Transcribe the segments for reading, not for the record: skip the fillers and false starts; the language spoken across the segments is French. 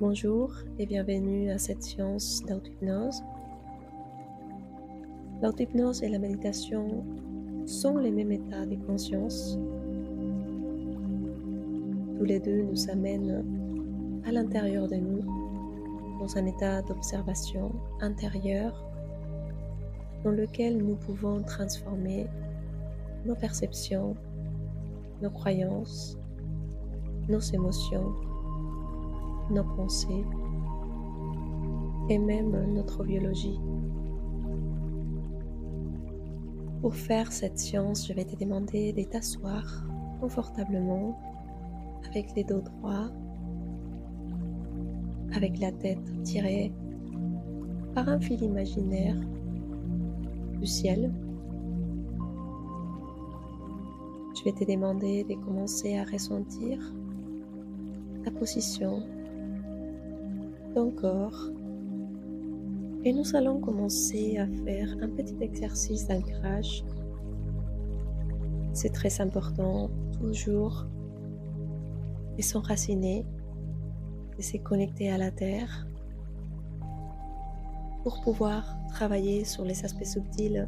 Bonjour et bienvenue à cette séance d'auto-hypnose. L'auto-hypnose et la méditation sont les mêmes états de conscience. Tous les deux nous amènent à l'intérieur de nous, dans un état d'observation intérieure dans lequel nous pouvons transformer nos perceptions, nos croyances, nos émotions, nos pensées et même notre biologie. Pour faire cette séance, je vais te demander de t'asseoir confortablement avec les dos droits, avec la tête tirée par un fil imaginaire du ciel. Je vais te demander de commencer à ressentir ta position, ton corps, et nous allons commencer à faire un petit exercice d'ancrage. C'est très important toujours de s'enraciner, de se connecter à la terre pour pouvoir travailler sur les aspects subtils.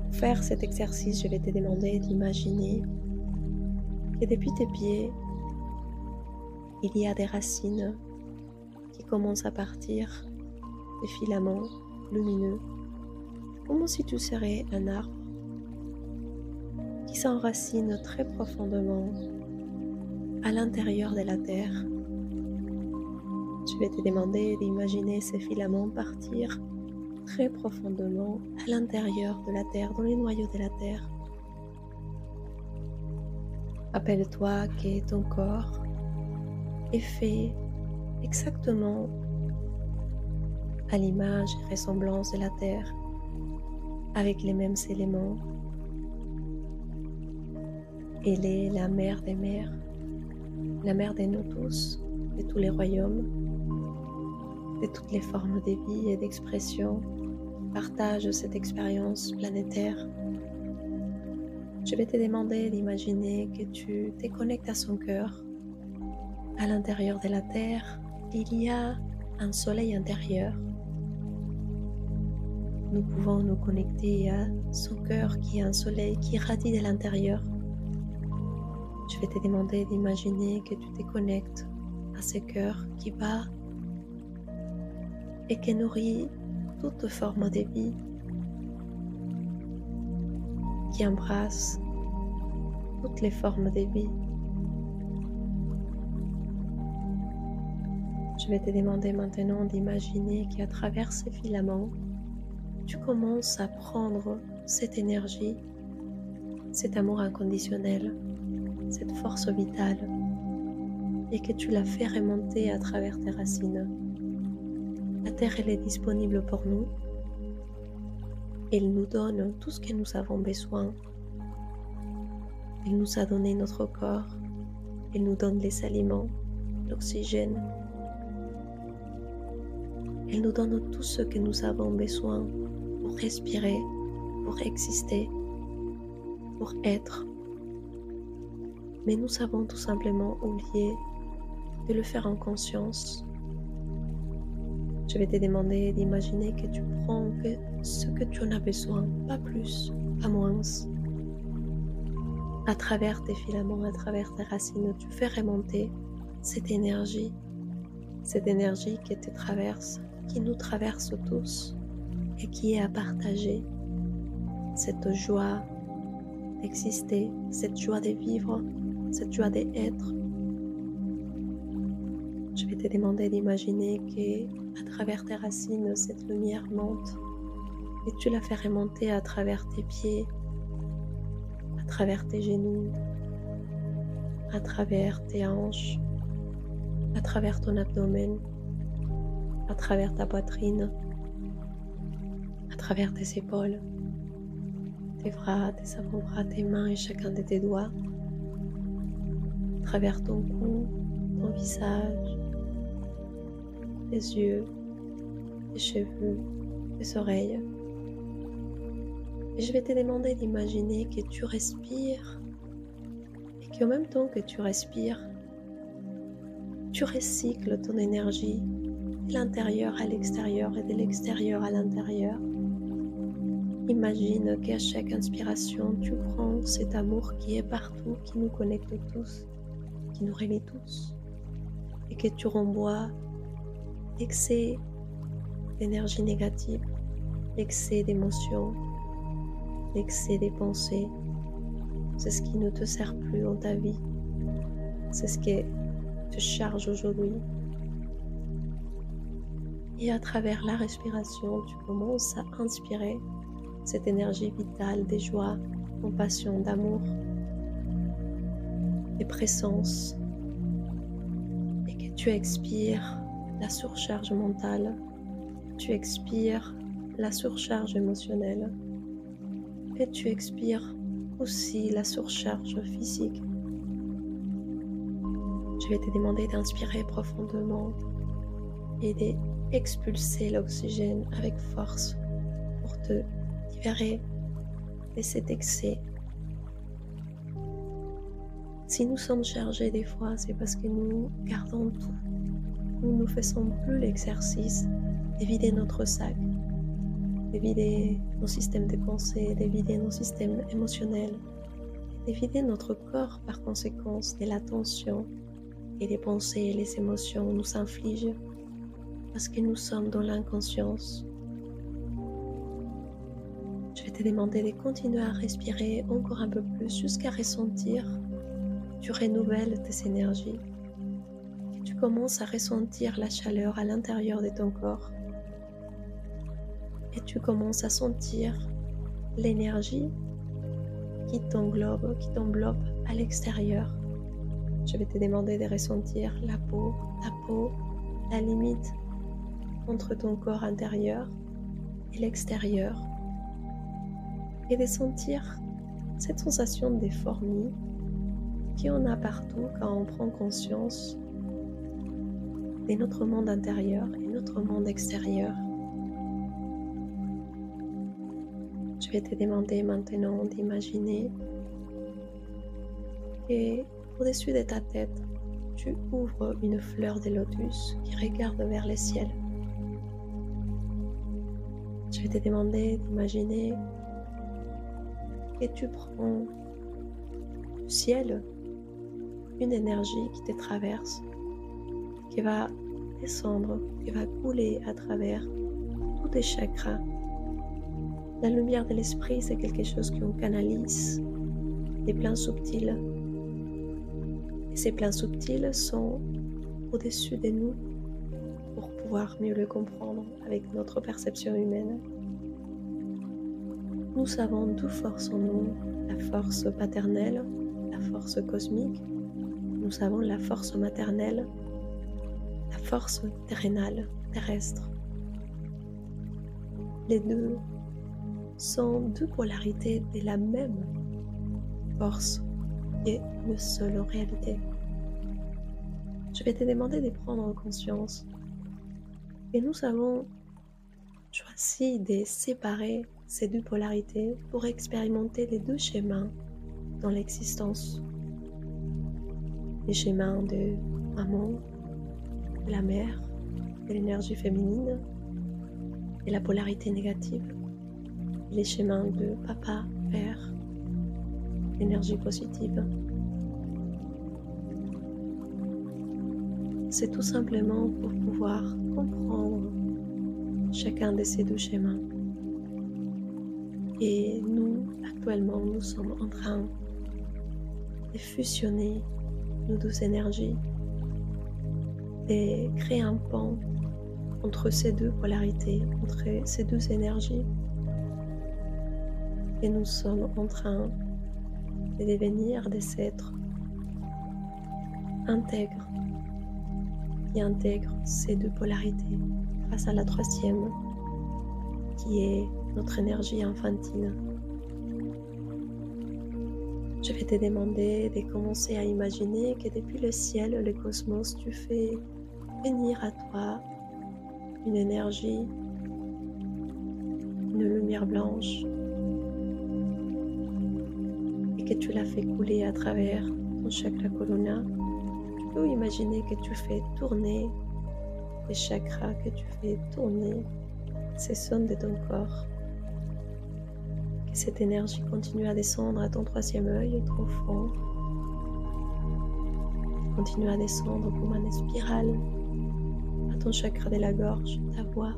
Pour faire cet exercice, je vais te demander d'imaginer que depuis tes pieds, il y a des racines qui commencent à partir, des filaments lumineux, comme si tu serais un arbre qui s'enracine très profondément à l'intérieur de la terre. Je vais te demander d'imaginer ces filaments partir très profondément à l'intérieur de la terre, dans les noyaux de la terre. Rappelle-toi que ton corps est fait exactement à l'image et ressemblance de la terre, avec les mêmes éléments. Elle est la mère des mères, la mère de nous tous, de tous les royaumes, de toutes les formes de vie et d'expression. Partage cette expérience planétaire. Je vais te demander d'imaginer que tu te connectes à son cœur. À l'intérieur de la terre, il y a un soleil intérieur. Nous pouvons nous connecter à son cœur qui est un soleil qui irradie de l'intérieur. Je vais te demander d'imaginer que tu te connectes à ce cœur qui bat et qui nourrit toute forme de vie, qui embrasse toutes les formes de vie. Je vais te demander maintenant d'imaginer qu'à travers ces filaments, tu commences à prendre cette énergie, cet amour inconditionnel, cette force vitale, et que tu la fais remonter à travers tes racines. La terre, elle est disponible pour nous. Elle nous donne tout ce que nous avons besoin. Elle nous a donné notre corps. Elle nous donne les aliments, l'oxygène. Elle nous donne tout ce que nous avons besoin pour respirer, pour exister, pour être. Mais nous avons tout simplement oublié de le faire en conscience. Je vais te demander d'imaginer que tu prends que ce que tu en as besoin, pas plus, pas moins. À travers tes filaments, à travers tes racines, tu fais remonter cette énergie qui te traverse, qui nous traverse tous et qui est à partager. Cette joie d'exister, cette joie de vivre, cette joie d'être. Je vais te demander d'imaginer qu'à travers tes racines, cette lumière monte et tu la fais remonter à travers tes pieds, à travers tes genoux, à travers tes hanches, à travers ton abdomen, à travers ta poitrine, à travers tes épaules, tes bras, tes avant-bras, tes mains et chacun de tes doigts, à travers ton cou, ton visage, tes yeux, tes cheveux, tes oreilles. Et je vais te demander d'imaginer que tu respires et qu'en même temps que tu respires, tu recycles ton énergie de l'intérieur à l'extérieur et de l'extérieur à l'intérieur. Imagine qu'à chaque inspiration, tu prends cet amour qui est partout, qui nous connecte tous, qui nous relie tous, et que tu renvoies l'excès d'énergie négative, l'excès d'émotions, l'excès des pensées. C'est ce qui ne te sert plus dans ta vie. C'est ce qui te charge aujourd'hui. Et à travers la respiration, tu commences à inspirer cette énergie vitale de joie, de compassion, d'amour, de présence. Et que tu expires la surcharge mentale, tu expires la surcharge émotionnelle et tu expires aussi la surcharge physique. Je vais te demander d'inspirer profondément et d'expulser l'oxygène avec force pour te libérer de cet excès. Si nous sommes chargés des fois, c'est parce que nous gardons tout. Nous ne faisons plus l'exercice de vider notre sac, de vider nos systèmes de pensée, de vider nos systèmes émotionnels, de vider notre corps par conséquence de la tension et les pensées et les émotions nous infligent parce que nous sommes dans l'inconscience. Je vais te demander de continuer à respirer encore un peu plus jusqu'à ressentir que tu renouvelles tes énergies, que tu commences à ressentir la chaleur à l'intérieur de ton corps et tu commences à sentir l'énergie qui t'englobe à l'extérieur. Je vais te demander de ressentir la peau, la limite entre ton corps intérieur et l'extérieur et de sentir cette sensation de fourmis qu'on a partout quand on prend conscience de notre monde intérieur et notre monde extérieur. Je vais te demander maintenant d'imaginer que au-dessus de ta tête, tu ouvres une fleur de lotus qui regarde vers le ciel. Je vais te demander d'imaginer que tu prends du ciel une énergie qui te traverse, qui va descendre, qui va couler à travers tous tes chakras. La lumière de l'esprit, c'est quelque chose qu'on canalise, des plans subtils. Et ces plans subtils sont au-dessus de nous pour pouvoir mieux le comprendre avec notre perception humaine. Nous avons deux forces en nous, la force paternelle, la force cosmique. Nous avons la force maternelle, la force terrénale, terrestre. Les deux sont deux polarités de la même force et une seule en réalité. Je vais te demander de prendre conscience et nous avons choisi de séparer ces deux polarités pour expérimenter les deux schémas dans l'existence. Les schémas de maman, de la mère, de l'énergie féminine et la polarité négative. Et les schémas de papa, père, l'énergie positive. C'est tout simplement pour pouvoir comprendre chacun de ces deux schémas. Et nous, actuellement, nous sommes en train de fusionner nos deux énergies, de créer un pont entre ces deux polarités, entre ces deux énergies. Et nous sommes en train de devenir des êtres intègres qui intègrent ces deux polarités face à la troisième qui est notre énergie infantile. Je vais te demander de commencer à imaginer que depuis le ciel, le cosmos, tu fais venir à toi une énergie, une lumière blanche et que tu la fais couler à travers ton ton chakra colonna. Tu peux imaginer que tu fais tourner les chakras, que tu fais tourner ces zones de ton corps. Que cette énergie continue à descendre à ton troisième œil profond. Continue à descendre comme une spirale à ton chakra de la gorge, ta voix,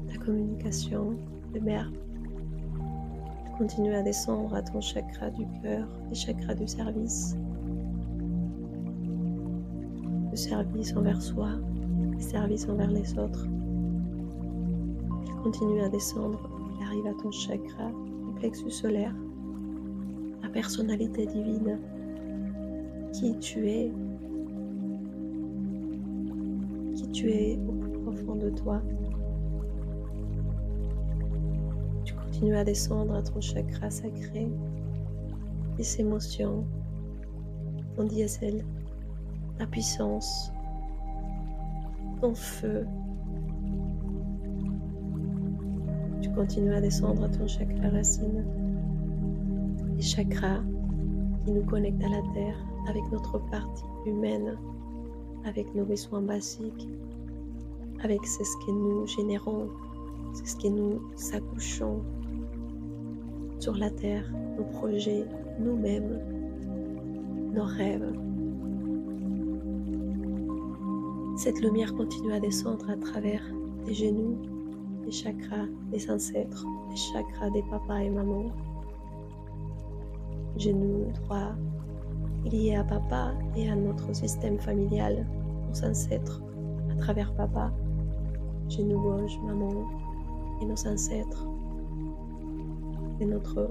ta communication, le verbe. Continue à descendre à ton chakra du cœur, les chakras du service. Le service envers soi, le service envers les autres. Il continue à descendre, il arrive à ton chakra, le plexus solaire, la personnalité divine, qui tu es au plus profond de toi. Tu continues à descendre à ton chakra sacré, les émotions, ton diesel, ta puissance, ton feu. Tu continues à descendre à ton chakra racine, les chakras qui nous connectent à la terre avec notre partie humaine, avec nos besoins basiques, avec ce que nous générons, ce que nous accouchons sur la terre, nos projets, nous-mêmes, nos rêves. Cette lumière continue à descendre à travers tes genoux, les chakras des ancêtres, les chakras des papas et mamans. Genou droit lié à papa et à notre système familial, nos ancêtres à travers papa. Genou gauche, maman et nos ancêtres et notre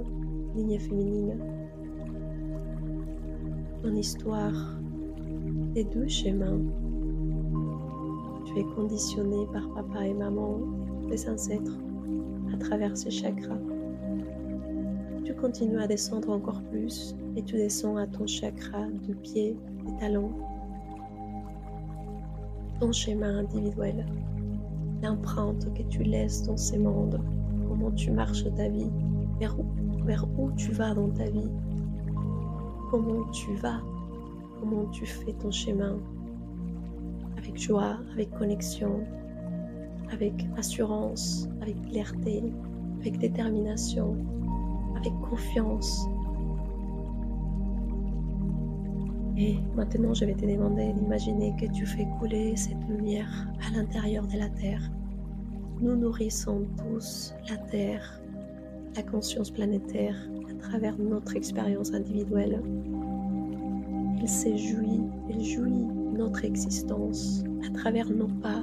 lignée féminine. Ton histoire, tes deux chemins. Tu es conditionné par papa et maman, les ancêtres, à travers ces chakras. Tu continues à descendre encore plus et tu descends à ton chakra de pied et talons. Ton chemin individuel, l'empreinte que tu laisses dans ces mondes, comment tu marches ta vie, vers où tu vas dans ta vie, comment tu vas, comment tu fais ton chemin, avec joie, avec connexion, avec assurance, avec clarté, avec détermination, avec confiance. Et maintenant, je vais te demander d'imaginer que tu fais couler cette lumière à l'intérieur de la Terre. Nous nourrissons tous la Terre, la conscience planétaire, à travers notre expérience individuelle. Elle jouit notre existence à travers nos pas,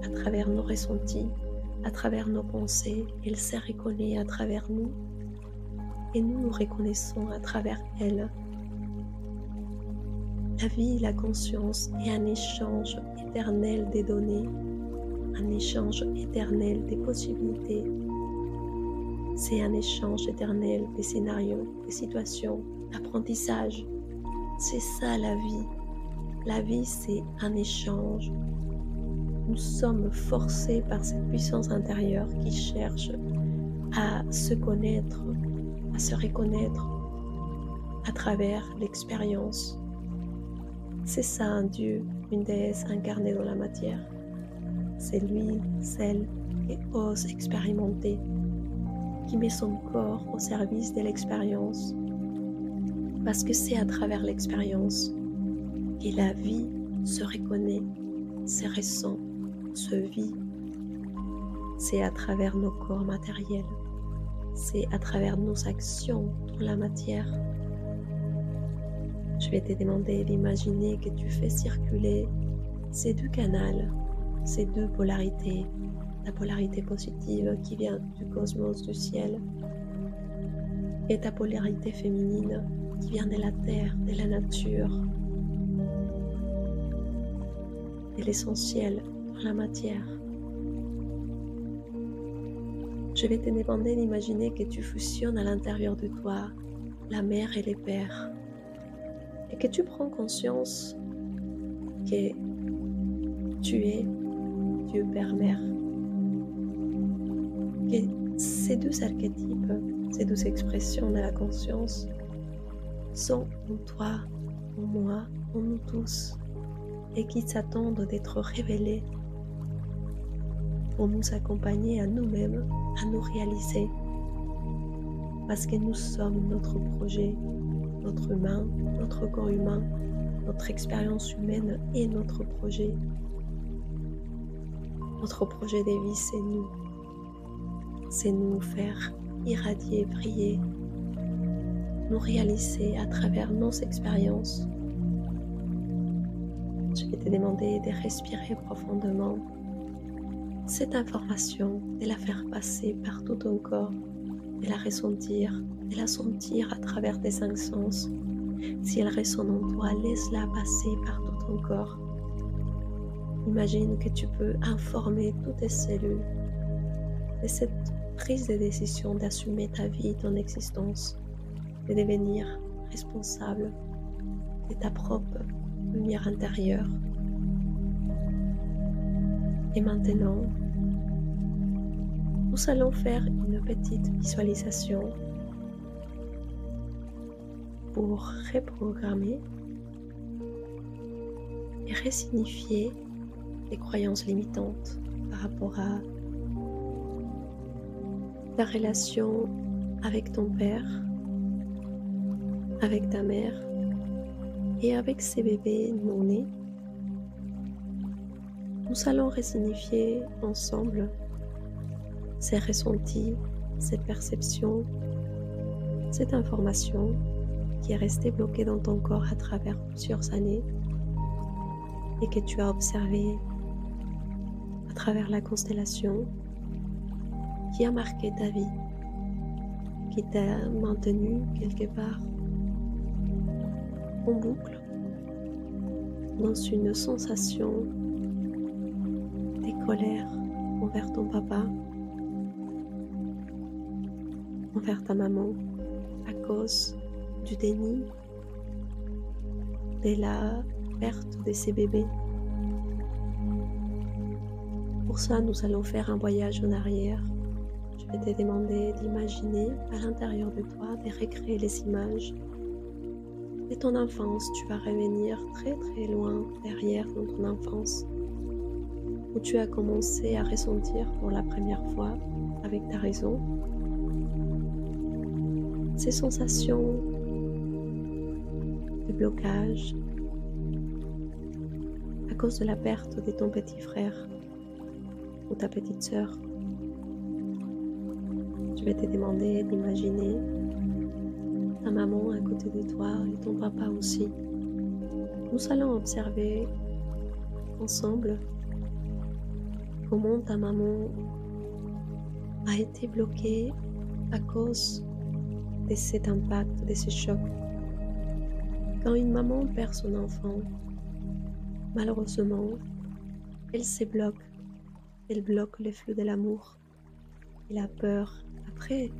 à travers nos ressentis, à travers nos pensées. Elle se reconnaît à travers nous et nous nous reconnaissons à travers elle. La vie, la conscience est un échange éternel des données, un échange éternel des possibilités. C'est un échange éternel des scénarios, des situations, d'apprentissage. C'est ça la vie. La vie, c'est un échange. Nous sommes forcés par cette puissance intérieure qui cherche à se connaître, à se reconnaître à travers l'expérience. C'est ça un Dieu, une déesse incarnée dans la matière. C'est lui, celle qui ose expérimenter, qui met son corps au service de l'expérience. Parce que c'est à travers l'expérience que la vie se reconnaît, se ressent, se vit. C'est à travers nos corps matériels. C'est à travers nos actions dans la matière. Je vais te demander d'imaginer que tu fais circuler ces deux canaux, ces deux polarités, la polarité positive qui vient du cosmos, du ciel, et ta polarité féminine qui vient de la terre, de la nature, de l'essentiel dans la matière. Je vais te demander d'imaginer que tu fusionnes à l'intérieur de toi la mère et les pères, et que tu prends conscience que tu es Dieu, Père, Mère. Que ces deux archétypes, ces deux expressions de la conscience sont en toi, en moi, en nous tous, et qui s'attendent d'être révélés pour nous accompagner à nous-mêmes, à nous réaliser, parce que nous sommes notre projet, notre humain, notre corps humain, notre expérience humaine et notre projet. Notre projet de vie, c'est nous. C'est nous faire irradier, briller, nous réaliser à travers nos expériences. Je vais te demander de respirer profondément cette information, de la faire passer par tout ton corps, de la ressentir, de la sentir à travers tes cinq sens. Si elle résonne en toi, laisse-la passer par tout ton corps. Imagine que tu peux informer toutes tes cellules de cette prise de décision d'assumer ta vie, ton existence, de devenir responsable de ta propre lumière intérieure. Et maintenant, nous allons faire une petite visualisation pour reprogrammer et resignifier les croyances limitantes par rapport à ta relation avec ton père, avec ta mère et avec ces bébés non nés. Nous allons resignifier ensemble ces ressentis, cette perception, cette information qui est restée bloquée dans ton corps à travers plusieurs années et que tu as observé à travers la constellation qui a marqué ta vie, qui t'a maintenu quelque part en boucle dans une sensation de colère envers ton papa, envers ta maman, à cause du déni, de la perte de ces bébés. Pour ça, nous allons faire un voyage en arrière. Je vais te demander d'imaginer à l'intérieur de toi, de recréer les images de ton enfance. Tu vas revenir très très loin derrière dans ton enfance, où tu as commencé à ressentir pour la première fois avec ta raison ces sensations de blocage à cause de la perte de ton petit frère ou ta petite sœur. Je vais te demander d'imaginer ta maman à côté de toi et ton papa aussi. Nous allons observer ensemble comment ta maman a été bloquée à cause de cet impact, de ce choc. Quand une maman perd son enfant, malheureusement, elle se bloque. Elle bloque le flux de l'amour et la peur après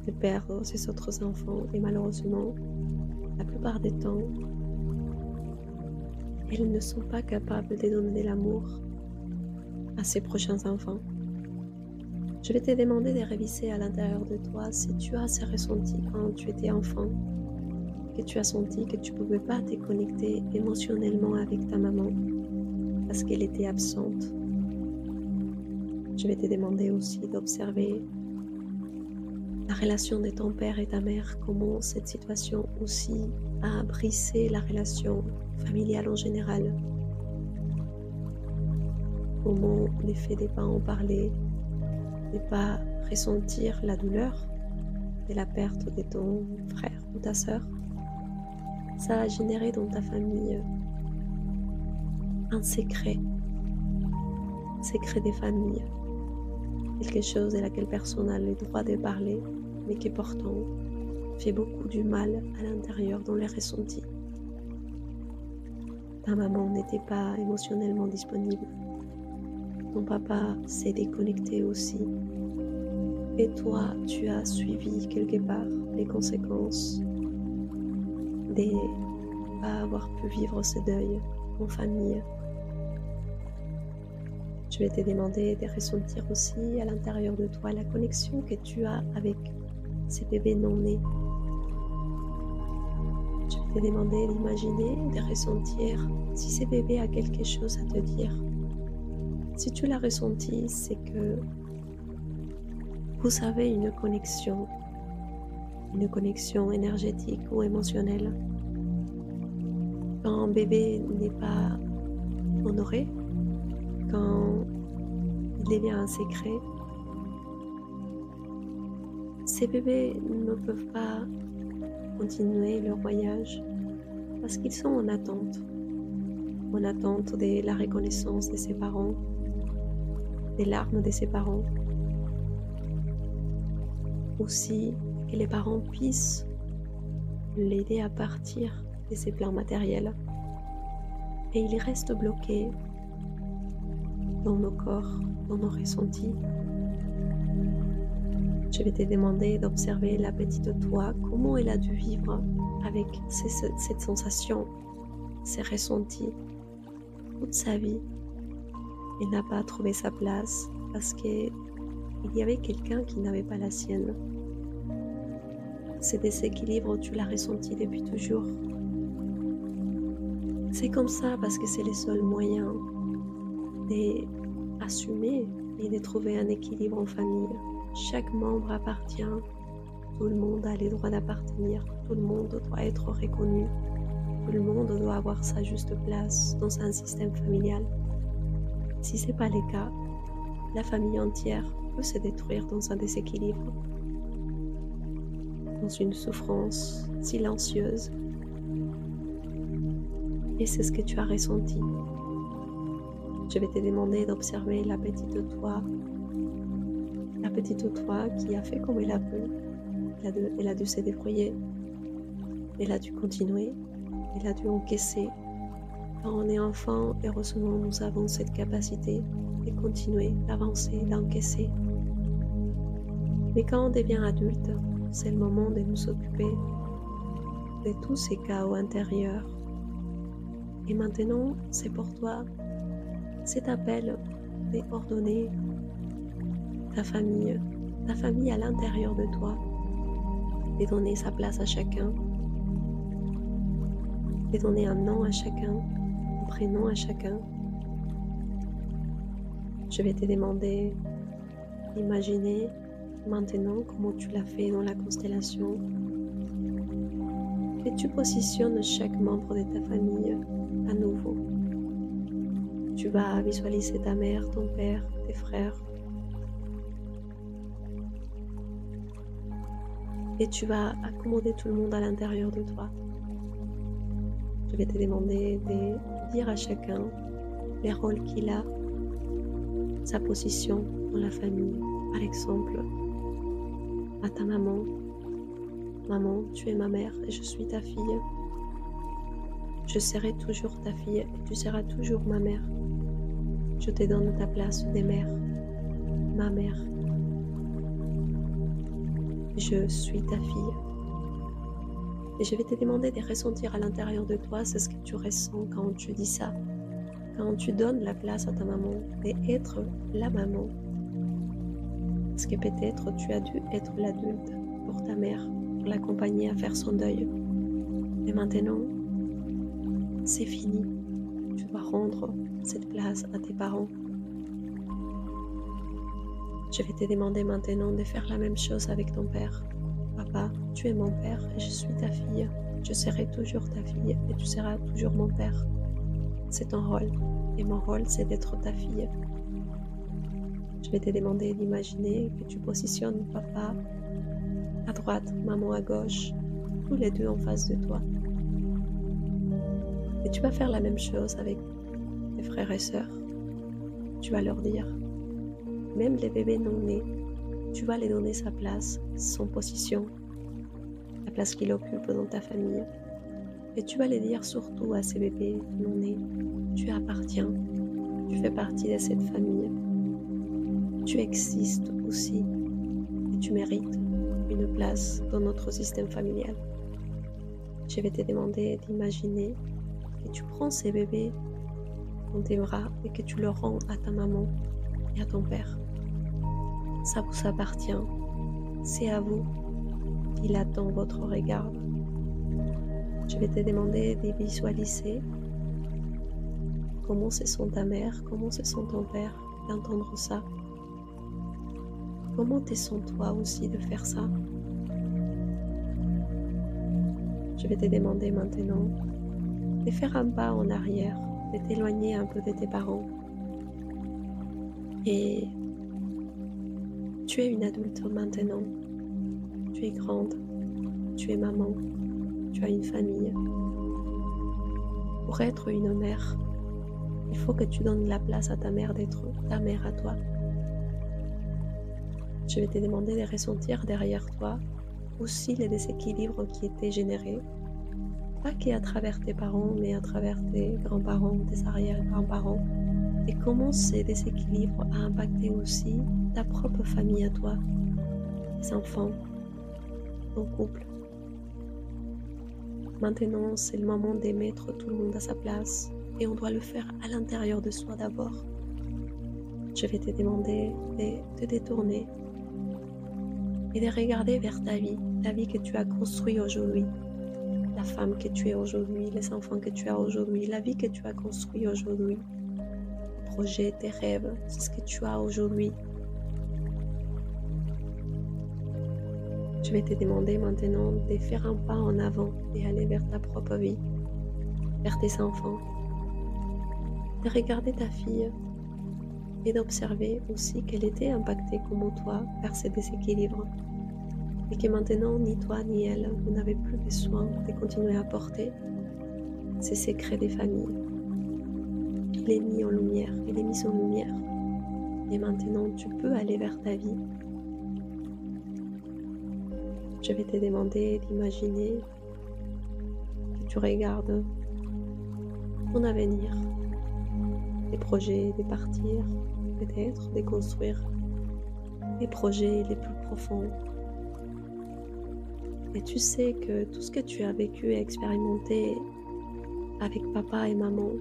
de perdre ses autres enfants. Et malheureusement, la plupart des temps, elles ne sont pas capables de donner de l'amour à ses prochains enfants. Je vais te demander de réviser à l'intérieur de toi si tu as ces ressentis quand tu étais enfant, que tu as senti que tu ne pouvais pas te connecter émotionnellement avec ta maman parce qu'elle était absente. Je vais te demander aussi d'observer la relation de ton père et ta mère, comment cette situation aussi a brisé la relation familiale en général. Comment le fait de ne pas en parler, de ne pas ressentir la douleur de la perte de ton frère ou ta sœur, ça a généré dans ta famille un secret des familles, quelque chose de laquelle personne n'a le droit de parler, mais qui pourtant fait beaucoup du mal à l'intérieur dans les ressentis. Ta maman n'était pas émotionnellement disponible. Ton papa s'est déconnecté aussi. Et toi, tu as suivi quelque part les conséquences de ne pas avoir pu vivre ce deuil en famille. Je vais te demander de ressentir aussi à l'intérieur de toi la connexion que tu as avec ces bébés non nés. te demander d'imaginer, de ressentir si ce bébé a quelque chose à te dire. Si tu l'as ressenti, c'est que vous avez une connexion énergétique ou émotionnelle. Quand un bébé n'est pas honoré, quand il devient un secret, ces bébés ne peuvent pas continuer leur voyage parce qu'ils sont en attente de la reconnaissance de ses parents, des larmes de ses parents, aussi que les parents puissent l'aider à partir de ses plans matériels. Et il reste bloqué dans nos corps, dans nos ressentis. Je vais te demander d'observer la petite toi, comment elle a dû vivre avec cette sensation, ces ressentis, toute sa vie. Elle n'a pas trouvé sa place parce qu'il y avait quelqu'un qui n'avait pas la sienne. Ce déséquilibre, tu l'as ressenti depuis toujours. C'est comme ça parce que c'est le seul moyen d'assumer et de trouver un équilibre en famille. Chaque membre appartient, tout le monde a le droit d'appartenir, tout le monde doit être reconnu, tout le monde doit avoir sa juste place dans un système familial. Si ce n'est pas le cas, la famille entière peut se détruire dans un déséquilibre, dans une souffrance silencieuse. Et c'est ce que tu as ressenti. Je vais te demander d'observer la petite toi qui a fait comme elle a pu. Elle a dû se débrouiller, elle a dû continuer, elle a dû encaisser. Quand on est enfant, heureusement, nous avons cette capacité de continuer, d'avancer, d'encaisser. Mais quand on devient adulte, c'est le moment de nous occuper de tous ces chaos intérieurs. Et maintenant, c'est pour toi cet appel d'ordonner ta famille à l'intérieur de toi, de donner sa place à chacun, de donner un nom à chacun, un prénom à chacun. Je vais te demander d'imaginer maintenant comment tu l'as fait dans la constellation, et tu positionnes chaque membre de ta famille à nouveau. Tu vas visualiser ta mère, ton père, tes frères. Et tu vas accommoder tout le monde à l'intérieur de toi. Je vais te demander de dire à chacun les rôles qu'il a, sa position dans la famille. Par exemple, à ta maman. Maman, tu es ma mère et je suis ta fille. Je serai toujours ta fille et tu seras toujours ma mère. Je te donne ta place de mère, ma mère. Je suis ta fille. Et je vais te demander de ressentir à l'intérieur de toi ce que tu ressens quand tu dis ça. Quand tu donnes la place à ta maman, d'être la maman. Parce que peut-être tu as dû être l'adulte pour ta mère, pour l'accompagner à faire son deuil. Et maintenant, c'est fini. Tu dois rendre cette place à tes parents. Je vais te demander maintenant de faire la même chose avec ton père. Papa, tu es mon père et je suis ta fille. Je serai toujours ta fille et tu seras toujours mon père. C'est ton rôle et mon rôle c'est d'être ta fille. Je vais te demander d'imaginer que tu positionnes papa à droite, maman à gauche, tous les deux en face de toi. Et tu vas faire la même chose avec tes frères et sœurs. Tu vas leur dire, même les bébés non nés, tu vas les donner sa place, son position, la place qu'il occupe dans ta famille. Et tu vas les dire surtout à ces bébés non nés, tu appartiens, tu fais partie de cette famille. Tu existes aussi et tu mérites une place dans notre système familial. Je vais te demander d'imaginer que tu prends ces bébés dans tes bras et que tu le rends à ta maman et à ton père. Ça vous appartient, c'est à vous. Il attend votre regard. Je vais te demander de visualiser comment se sent ta mère, comment se sent ton père, d'entendre ça. Comment te sens toi aussi de faire ça? Je vais te demander maintenant de faire un pas en arrière, de t'éloigner un peu de tes parents. Et tu es une adulte maintenant, tu es grande, tu es maman, tu as une famille. Pour être une mère, il faut que tu donnes la place à ta mère d'être ta mère à toi. Je vais te demander de ressentir derrière toi aussi les déséquilibres qui étaient générés, pas qu'à travers tes parents, mais à travers tes grands-parents, tes arrière-grands-parents, et comment ces déséquilibres a impacté aussi ta propre famille à toi, tes enfants, ton couple. Maintenant, c'est le moment de mettre tout le monde à sa place, et on doit le faire à l'intérieur de soi d'abord. Je vais te demander de te détourner et de regarder vers ta vie que tu as construite aujourd'hui, la femme que tu es aujourd'hui, les enfants que tu as aujourd'hui, la vie que tu as construite aujourd'hui, tes projets, tes rêves, c'est ce que tu as aujourd'hui. Je vais te demander maintenant de faire un pas en avant et aller vers ta propre vie, vers tes enfants, de regarder ta fille et d'observer aussi qu'elle était impactée comme toi par ces déséquilibres et que maintenant ni toi ni elle, vous n'avez plus besoin de continuer à porter ces secrets des familles. Il est mis en lumière, il est mis en lumière et maintenant tu peux aller vers ta vie. Je vais te demander d'imaginer que tu regardes ton avenir, des projets de partir, peut-être de construire les projets les plus profonds. Et tu sais que tout ce que tu as vécu et expérimenté avec papa et maman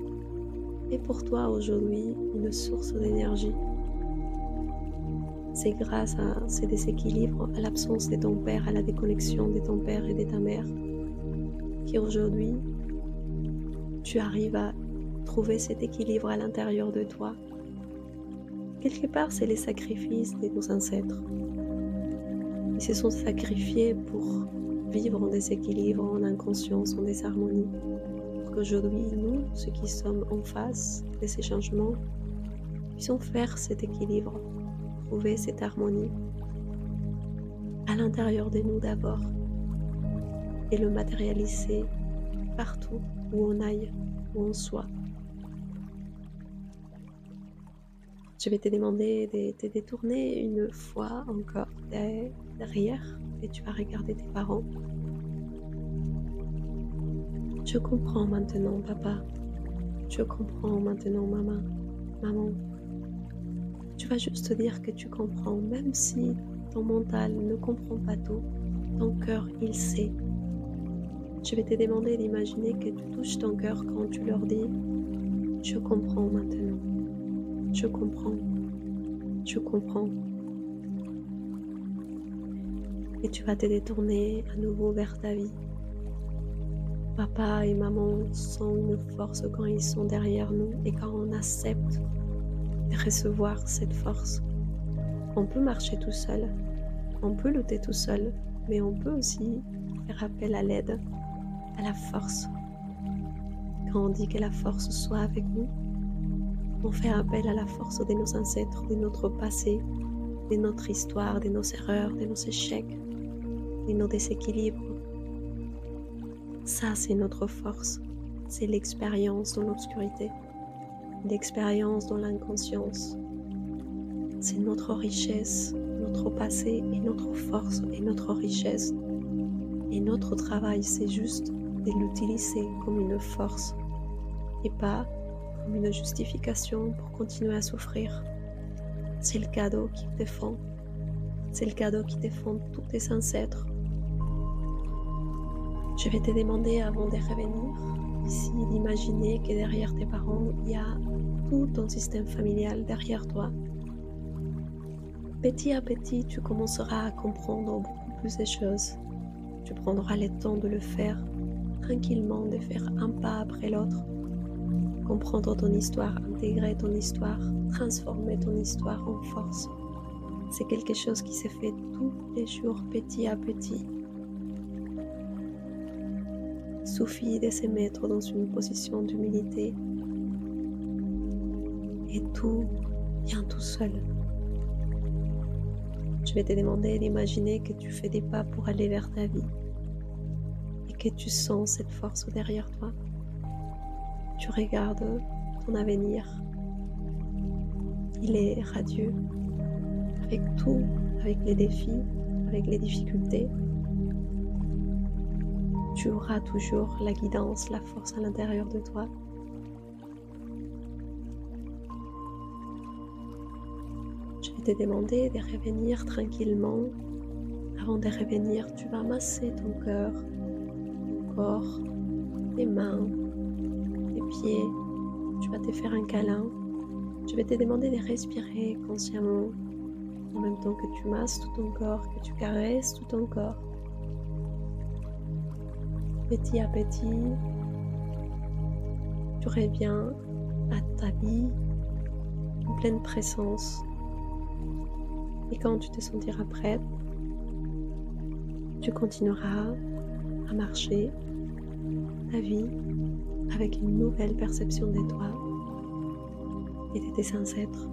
est pour toi aujourd'hui une source d'énergie. C'est grâce à ces déséquilibres, à l'absence de ton père, à la déconnexion de ton père et de ta mère, qu'aujourd'hui, tu arrives à trouver cet équilibre à l'intérieur de toi. Quelque part, c'est les sacrifices de nos ancêtres. Ils se sont sacrifiés pour vivre en déséquilibre, en inconscience, en désharmonie. Pour qu'aujourd'hui, nous, ceux qui sommes en face de ces changements, puissions faire cet équilibre, trouver cette harmonie à l'intérieur de nous d'abord et le matérialiser partout où on aille, où on soit. Je vais te demander de te détourner une fois encore derrière et tu vas regarder tes parents. Je comprends maintenant, papa. Je comprends maintenant, maman. Maman. Tu vas juste te dire que tu comprends, même si ton mental ne comprend pas tout, ton cœur, il sait. Je vais te demander d'imaginer que tu touches ton cœur quand tu leur dis « Je comprends maintenant. Je comprends. Je comprends. » Et tu vas te détourner à nouveau vers ta vie. Papa et maman sont une force quand ils sont derrière nous et quand on accepte de recevoir cette force. On peut marcher tout seul, on peut lutter tout seul, mais on peut aussi faire appel à l'aide, à la force. Quand on dit que la force soit avec nous, on fait appel à la force de nos ancêtres, de notre passé, de notre histoire, de nos erreurs, de nos échecs, de nos déséquilibres. Ça, c'est notre force, c'est l'expérience dans l'obscurité. L'expérience dans l'inconscience. C'est notre richesse, notre passé et notre force et notre richesse. Et notre travail, c'est juste de l'utiliser comme une force et pas comme une justification pour continuer à souffrir. C'est le cadeau qui te font. C'est le cadeau qui te font tous tes ancêtres. Je vais te demander avant de revenir ici d'imaginer que derrière tes parents, il y a tout ton système familial derrière toi. Petit à petit, tu commenceras à comprendre beaucoup plus de choses. Tu prendras le temps de le faire tranquillement de faire un pas après l'autre, comprendre ton histoire, intégrer ton histoire, transformer ton histoire en force. C'est quelque chose qui se fait tous les jours, petit à petit. Il suffit de se mettre dans une position d'humilité et tout vient tout seul. Je vais te demander d'imaginer que tu fais des pas pour aller vers ta vie et que tu sens cette force derrière toi. Tu regardes ton avenir. Il est radieux, avec tout, avec les défis, avec les difficultés. Tu auras toujours la guidance, la force à l'intérieur de toi. Je vais te demander de revenir tranquillement. Avant de revenir, tu vas masser ton cœur, ton corps, tes mains, tes pieds. Tu vas te faire un câlin. Je vais te demander de respirer consciemment en même temps que tu masses tout ton corps, que tu caresses tout ton corps. Petit à petit, tu reviens à ta vie en pleine présence. Et quand tu te sentiras prête, tu continueras à marcher ta vie avec une nouvelle perception de toi et de tes ancêtres.